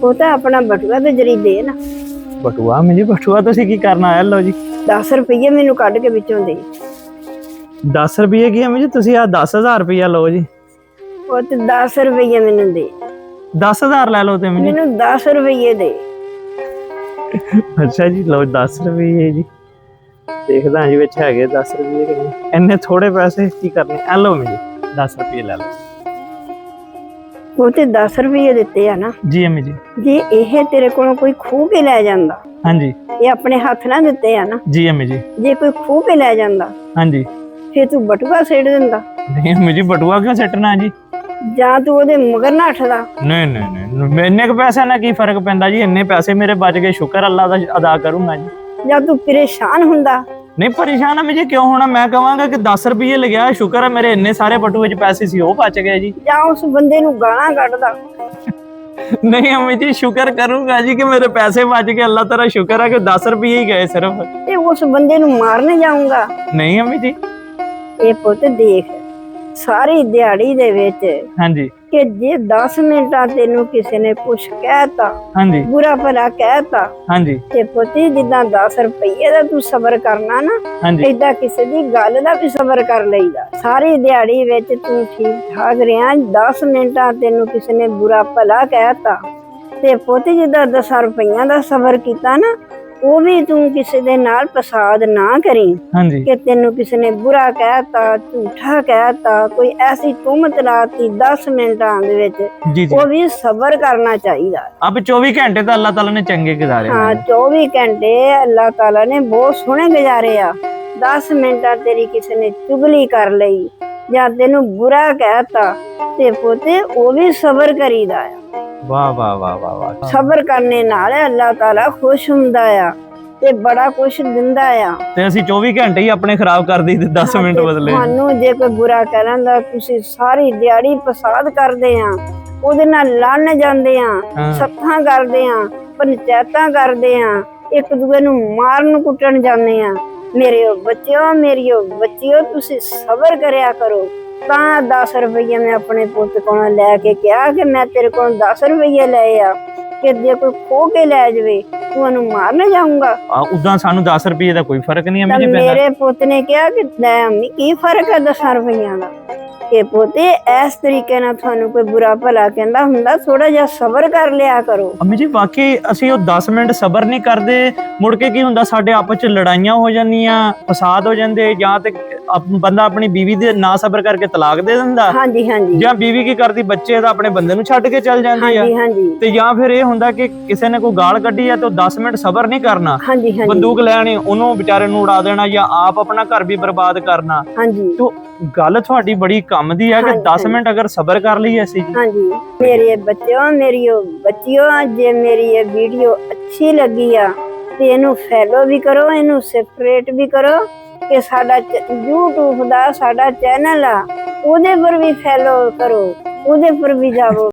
ਉਹ ਤਾਂ ਆਪਣਾ ਬਟੂਆ ਤੇ ਜਰੀ ਦੇ ਨਾ। ਬਟੂਆ ਜੀ, ਬਟੂਆ ਤੁਸੀਂ ਕੀ ਕਰਨਾ ਹੈ? ਲਓ ਜੀ 10 ਰੁਪਏ ਮੈਨੂੰ ਕੱਢ ਕੇ ਵਿੱਚੋਂ ਦੇ। 10 ਰੁਪਏ ਕੀ ਜੀ? ਤੁਸੀਂ ਆ 10,000 ਰੁਪਇਆ ਲਓ ਜੀ। ਉਹ ਤੇ 10 ਰੁਪਏ ਮੈਨੂੰ ਦੇ। 10,000 ਲੈ ਲਓ ਤੇ ਜੀ। ਮੈਨੂੰ 10 ਰੁਪਏ ਦੇ। ਅੱਛਾ ਜੀ, ਲਓ 10 ਰੁਪਏ ਜੀ। ਦੇਖਦਾ ਜੀ ਵਿੱਚ ਹੈਗੇ 10 ਰੁਪਏ ਕਿ ਨਹੀਂ। ਇੰਨੇ ਥੋੜੇ ਪੈਸੇ ਕੀ ਕਰਨੇ? ਆ ਲਓ ਜੀ 10 ਰੁਪਏ ਲੈ ਲਓ। ਉਹ ਤੇ 10 ਰੁਪਏ ਦਿੱਤੇ ਆ ਨਾ ਜੀ ਅਮੀ ਜੀ। ਜੇ ਇਹ ਤੇਰੇ ਕੋਲੋਂ ਕੋਈ ਖੂਹ ਕੇ ਲੈ ਜਾਂਦਾ, ਹਾਂਜੀ, ਇਹ ਆਪਣੇ ਹੱਥ ਨਾਲ ਦਿੱਤੇ ਆ ਨਾ। ਜੀ ਅਮੀ ਜੀ। ਜੇ ਕੋਈ ਖੂਹ ਕੇ ਲੈ ਜਾਂਦਾ ਹਾਂਜੀ, ਫੇਰ ਤੂੰ ਬਟੂਆ ਛੇੜ ਦਿੰਦਾ ਨਹੀਂ ਅਮੀ ਜੀ, ਬਟੂਆ ਕਿਉਂ ਸੱਟਣਾ ਜੀ? ਜਾਂ ਤੂੰ ਉਹਦੇ ਮਗਰ ਨਾ ਉੱਠਦਾ। ਨਹੀਂ ਨਹੀਂ ਨਹੀਂ, ਇੰਨੇ ਕੁ ਪੈਸੇ ਨਾਲ ਕੀ ਫਰਕ ਪੈਂਦਾ ਜੀ? ਇੰਨੇ ਪੈਸੇ ਮੇਰੇ ਬਚ ਗਏ, ਸ਼ੁਕਰ ਅੱਲਾ ਦਾ ਅਦਾ ਕਰੂੰਗਾ ਜੀ। ਜਾਂ ਤੂੰ ਪਰੇਸ਼ਾਨ ਹੁੰਦਾ। ਨਹੀਂ ਪਰੇਸ਼ਾਨ ਅਮੀ ਜੀ ਕਿਉਂ ਹੋਣਾ? ਮੈਂ ਕਹਾਂਗਾ ਕਿ 10 ਰੁਪਏ ਲੱਗਿਆ, ਸ਼ੁਕਰ ਹੈ ਮੇਰੇ ਇੰਨੇ ਸਾਰੇ ਬਟੂਏ 'ਚ ਪੈਸੇ ਸੀ ਉਹ ਬਚ ਗਏ ਜੀ। ਜਾਂ ਉਸ ਬੰਦੇ ਨੂੰ ਗਾਲਾਂ ਕੱਢਦਾ। ਨਹੀਂ ਅਮੀ ਜੀ, ਸ਼ੁਕਰ ਕਰੂੰਗਾ ਜੀ ਕਿ ਮੇਰੇ ਪੈਸੇ ਬਚ ਗਏ। ਅੱਲਾ ਤਾਲਾ ਸ਼ੁਕਰ ਹੈ ਕਿ 10 ਰੁਪਏ ਹੀ ਗਏ ਸਿਰਫ। ਤੇ ਉਸ ਬੰਦੇ ਨੂੰ ਮਾਰਨੇ ਜਾਊਂਗਾ। ਨਹੀਂ ਅਮੀ ਜੀ। ਇਹ ਪੁੱਤ ਦੇਖ, ਸਾਰੀ ਦਿਹਾੜੀ ਦੇ ਵਿੱਚ ਹਾਂਜੀ ਕਿ ਜੇ 10 ਮਿੰਟਾਂ ਤੈਨੂੰ ਕਿਸੇ ਨੇ ਕੁਛ ਕਹਿਤਾ, ਹਾਂਜੀ ਬੁਰਾ ਭਲਾ ਕਹਿਤਾ, ਹਾਂਜੀ ਤੇ ਪੁੱਤੀ ਜਿੱਦਾਂ 10 ਰੁਪਏ ਦਾ ਤੂੰ ਸਬਰ ਕਰਨਾ ਨਾ, ਹਾਂਜੀ ਏਦਾਂ ਕਿਸੇ ਦੀ ਗੱਲ ਦਾ ਵੀ ਸਬਰ ਕਰ ਲਈਦਾ। ਸਾਰੀ ਦਿਹਾੜੀ ਵਿੱਚ ਤੂੰ ਠੀਕ ਠਾਕ ਰਿਹਾ, 10 ਮਿੰਟਾਂ ਤੈਨੂੰ ਕਿਸੇ ਨੇ ਬੁਰਾ ਭਲਾ ਕਹਿਤਾ, ਤੇ ਪੁੱਤ ਜਿੱਦਾਂ 10 ਰੁਪਈਆਂ ਦਾ ਸਬਰ ਕੀਤਾ ਨਾ, ਉਹ ਵੀ ਤੂੰ ਕਿਸੇ ਦੇ ਨਾਲ ਫਸਾਦ ਨਾ ਕਰੀ ਹਾਂਜੀ ਕਿ ਤੈਨੂੰ ਕਿਸੇ ਨੇ ਬੁਰਾ ਕਹਿਤਾ, ਝੂਠਾ ਕਹਿਤਾ, ਕੋਈ ਐਸੀ ਤੁਹਮਤ ਲਾਤੀ 10 ਮਿੰਟਾਂ ਦੇ ਵਿੱਚ, ਜੀ ਜੀ। ਉਹ ਵੀ ਸਬਰ ਕਰਨਾ ਚਾਹੀਦਾ। ਅਬ 24 ਘੰਟੇ ਤਾਂ ਅੱਲਾਹ ਤਾਲਾ ਨੇ ਚੰਗੇ ਗੁਜ਼ਾਰੇ। ਹਾਂ, 24 ਘੰਟੇ ਅੱਲਾਹ ਤਾਲਾ ਨੇ ਬਹੁਤ ਸੋਹਣੇ ਗੁਜ਼ਾਰੇ ਆ। 10 ਮਿੰਟਾਂ ਤੇਰੀ ਕਿਸੇ ਨੇ ਚੁਗਲੀ ਕਰ ਲਈ ਜਾਂ ਤੈਨੂੰ ਬੁਰਾ ਕਹਿਤਾ, ਤੇ ਪੁੱਤੇ ਉਹ ਵੀ ਸਬਰ ਕਰੀਦਾ ਆ। ਵਾਹ ਵਾਹ ਵਾਹ ਵਾਹ ਵਾਹ। ਸਬਰ ਕਰਨੇ ਨਾਲ ਅੱਲਾਹ ਤਾਲਾ ਖੁਸ਼ ਹੁੰਦਾ ਆ ਤੇ ਬੜਾ ਕੁਛ ਦਿੰਦਾ ਆ। ਤੇ ਅਸੀਂ 24 ਘੰਟੇ ਹੀ ਆਪਣੇ ਖਰਾਬ ਕਰ ਦਈ ਤੇ 10 ਮਿੰਟ ਬਦਲੇ। ਤੁਹਾਨੂੰ ਜੇ ਕੋਈ ਬੁਰਾ ਕਰਨ ਦਾ, ਤੁਸੀਂ ਸਾਰੀ ਦਿਹਾੜੀ ਫਸਾਦ ਕਰਦੇ ਆ, ਉਹਦੇ ਨਾਲ ਲੜਨ ਜਾਂਦੇ ਆ, ਸੱਥਾਂ ਕਰਦੇ ਆ, ਪੰਚਾਇਤਾਂ ਕਰਦੇ ਆ, ਇੱਕ ਦੂਜੇ ਨੂੰ ਮਾਰਨ ਕੁੱਟਣ ਜਾਂਦੇ ਆ। ਮੇਰੇ ਬੱਚਿਓ ਤੁਸੀਂ ਸਬਰ ਕਰਿਆ ਕਰੋ। ਤਾਂ 10 ਰੁਪਏ ਮੈਂ ਆਪਣੇ ਪੁੱਤ ਕੋਲੋਂ ਲੈ ਕੇ ਕਿਹਾ ਕਿ ਮੈਂ ਤੇਰੇ ਕੋਲੋਂ 10 ਰੁਪਏ ਲਏ ਆ, ਕਿ ਜੇ ਕੋਈ ਖੋ ਕੇ ਲੈ ਜਾਵੇ ਤੂੰ ਉਹਨੂੰ ਮਾਰਨ ਜਾਊਂਗਾ। ਉਦਾਂ ਸਾਨੂੰ 10 ਰੁਪਏ ਦਾ ਕੋਈ ਫਰਕ ਨਹੀਂ ਤਾਂ ਹੈ। ਮੇਰੇ ਪੁੱਤ ਨੇ ਕਿਹਾ ਕਿ ਲੈ ਅੰਮੀ ਕੀ ਫਰਕ ਹੈ 10 ਰੁਪਈਆਂ ਦਾ? ਕਿ ਪੁੱਤੇ ਇਸ ਤਰੀਕੇ ਨਾਲ ਤੁਹਾਨੂੰ ਕੋਈ ਬੁਰਾ ਭਲਾ ਕਹਿੰਦਾ ਹੁੰਦਾ, ਥੋੜਾ ਜਿਹਾ ਸਬਰ ਕਰ ਲਿਆ ਕਰੋ। ਅੰਮੀ ਜੀ ਵਾਕਈ ਅਸੀਂ ਉਹ 10 ਮਿੰਟ ਸਬਰ ਨਹੀਂ ਕਰਦੇ, ਮੁੜ ਕੇ ਕੀ ਹੁੰਦਾ ਸਾਡੇ ਆਪਸ ਚ ਲੜਾਈਆਂ ਹੋ ਜਾਂਦੀਆਂ, ਫਸਾਦ ਹੋ ਜਾਂਦੇ, ਜਾਂ ਤੇ ਬੰਦਾ ਆਪਣੀ ਬੀਵੀ ਦੇ ਨਾ ਸਬਰ ਕਰਕੇ ਤਲਾਕ ਦੇ ਦਿੰਦਾ। ਹਾਂਜੀ ਹਾਂਜੀ। ਜਾਂ ਬੀਵੀ ਕੀ ਕਰਦੀ, ਬੱਚੇ ਦਾ ਆਪਣੇ ਬੰਦੇ ਨੂੰ ਛੱਡ ਕੇ ਚੱਲ ਜਾਂਦੀ ਆ। ਹਾਂਜੀ ਹਾਂਜੀ। ਤੇ ਜਾਂ ਫਿਰ ਇਹ ਹੁੰਦਾ ਕਿ ਕਿਸੇ ਨੇ ਕੋਈ ਗਾਲ ਕੱਢੀ ਆ ਤੇ ਉਹ 10 ਮਿੰਟ ਸਬਰ ਨਹੀਂ ਕਰਨਾ, ਹਾਂਜੀ ਹਾਂਜੀ, ਬੰਦੂਕ ਲੈਣੀ, ਉਹਨੂੰ ਵਿਚਾਰੇ ਨੂੰ ਉਡਾ ਦੇਣਾ, ਜਾਂ ਆਪ ਆਪਣਾ ਘਰ ਵੀ ਬਰਬਾਦ ਕਰਨਾ। ਹਾਂਜੀ। ਤੋ ਗੱਲ ਤੁਹਾਡੀ ਬੜੀ ਕੰਮ ਦੀ ਹੈ ਕਿ 10 ਮਿੰਟ ਅਗਰ ਸਬਰ ਕਰ ਲਈਏ ਅਸੀਂ। ਹਾਂਜੀ ਮੇਰੇ ਬੱਚਿਓ, ਜੇ ਮੇਰੀ ਇਹ ਵੀਡੀਓ ਅੱਛੀ ਲੱਗੀ ਆ ਤੇ ਇਹਨੂੰ ਫੈਲੋ ਵੀ ਕਰੋ, ਇਹਨੂੰ ਸਬਸਕ੍ਰਾਈਬ ਵੀ ਕਰੋ, ਕਿ ਸਾਡਾ YouTube ਦਾ ਸਾਡਾ ਚੈਨਲ ਆ, ਉਹਦੇ ਪਰ ਵੀ ਫੈਲੋ ਕਰੋ, ਉਹਦੇ ਪਰ ਵੀ ਜਾਵੋ।